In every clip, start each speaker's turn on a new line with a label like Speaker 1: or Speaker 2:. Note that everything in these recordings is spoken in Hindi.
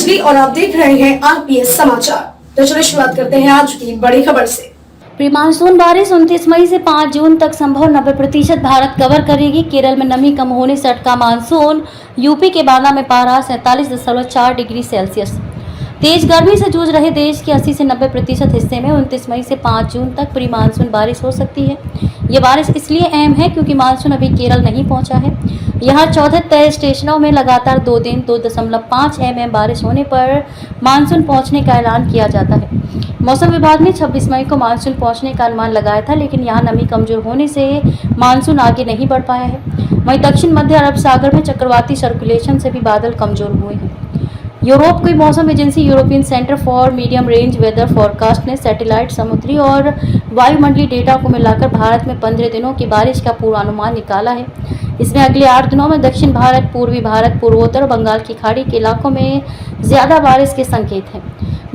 Speaker 1: अंजलि और आप देख रहे हैं आरपीएस समाचार। तो चलिए शुरुआत करते हैं आज की बड़ी खबर से।
Speaker 2: प्री मानसून बारिश 29 मई से 5 जून तक संभव 90% भारत कवर करेगी। केरल में नमी कम होने से अटका मानसून। यूपी के बांदा में पारा 47.4 डिग्री सेल्सियस। तेज गर्मी से जूझ रहे देश के 80 से 90% हिस्से में 29 मई से 5 जून तक प्री मानसून बारिश हो सकती है। ये बारिश इसलिए अहम है क्योंकि मानसून अभी केरल नहीं पहुंचा है। यहाँ 14 तय स्टेशनों में लगातार 2 दिन 2.5 mm बारिश होने पर मानसून पहुंचने का ऐलान किया जाता है। मौसम विभाग ने 26 मई को मानसून पहुंचने का अनुमान लगाया था, लेकिन यहाँ नमी कमजोर होने से मानसून आगे नहीं बढ़ पाया है। वहीं दक्षिण मध्य अरब सागर में चक्रवाती सर्कुलेशन से भी बादल कमजोर हुए हैं। यूरोप की मौसम agency European Centre for Medium Range Weather Forecast ने सैटेलाइट, समुद्री और वायुमंडलीय डेटा को मिलाकर भारत में 15 दिनों की बारिश का पूर्वानुमान निकाला है। इसमें अगले 8 दिनों में दक्षिण भारत, पूर्वी भारत, पूर्वोत्तर और बंगाल की खाड़ी के इलाकों में ज्यादा बारिश के संकेत हैं।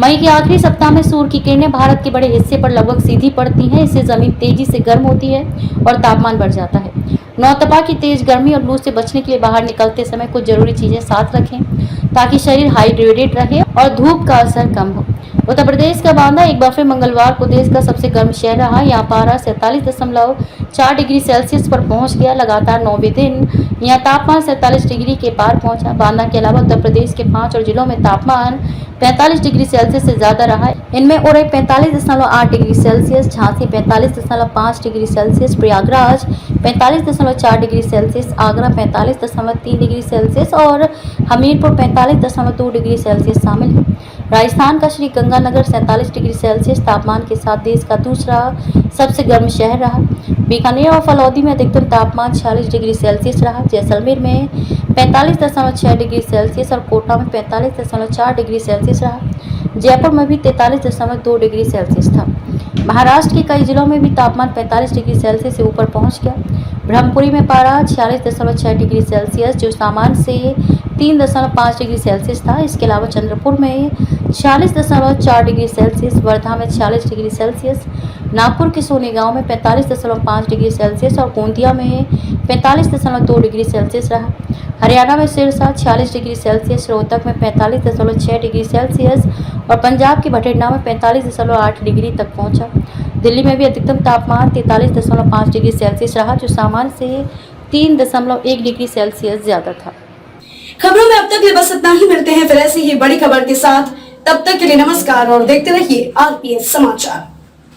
Speaker 2: मई के आखिरी सप्ताह में सूर्य की किरणें भारत के बड़े हिस्से पर लगभग सीधी पड़ती हैं। इससे जमीन तेजी से गर्म होती है और तापमान बढ़ जाता है। नौतपा की तेज गर्मी और लू से बचने के लिए बाहर निकलते समय कुछ जरूरी चीजें साथ रखें ताकि शरीर हाइड्रेटेड रहे और धूप का असर कम हो। उत्तर प्रदेश का बांदा एक बार फिर मंगलवार को देश का सबसे गर्म शहर रहा। यहाँ पारा 47.4 डिग्री सेल्सियस पर पहुंच गया। लगातार 9वें दिन यहाँ तापमान 47 डिग्री के पार पहुंचा। बांदा के अलावा उत्तर प्रदेश के 5 और जिलों में तापमान 45 डिग्री सेल्सियस से ज्यादा रहा है। इनमें Orai 45.8 degree Celsius, Jhansi 45.5 degree Celsius, Prayagraj 45.4 degree Celsius, Agra 45.3 degree Celsius और हमीरपुर 45.2 डिग्री सेल्सियस शामिल है। राजस्थान का श्री गंगानगर 47 डिग्री सेल्सियस तापमान के साथ देश का दूसरा सबसे गर्म शहर रहा। बीकानेर और फलौदी में अधिकतम तापमान 46 डिग्री सेल्सियस रहा। जैसलमेर में 45.6 डिग्री सेल्सियस और कोटा में 45.4 डिग्री सेल्सियस रहा। जयपुर में भी 43.2 डिग्री सेल्सियस था। महाराष्ट्र के कई जिलों में भी तापमान 45 डिग्री सेल्सियस से ऊपर पहुंच गया। ब्रह्मपुरी में पारा 46.6 डिग्री सेल्सियस जो सामान्य से 3.5 डिग्री सेल्सियस था। इसके अलावा चंद्रपुर में 46.4 डिग्री सेल्सियस, वर्धा में 46 डिग्री सेल्सियस, नागपुर के सोनेगांव में 45.5 डिग्री सेल्सियस और गोंदिया में 45.2 डिग्री सेल्सियस रहा। हरियाणा में सिरसा 46 डिग्री सेल्सियस, रोहतक में 45.6 डिग्री सेल्सियस और पंजाब के बठिंडा में 45.8 डिग्री तक पहुंचा। दिल्ली में भी अधिकतम तापमान 43.5 डिग्री सेल्सियस रहा जो सामान्य से 3.1 डिग्री सेल्सियस ज्यादा था।
Speaker 1: खबरों में अब तक ले बस इतना ही। मिलते हैं फिर ऐसी ही बड़ी खबर के साथ। तब तक के लिए नमस्कार और देखते रहिए आरपीएस समाचार।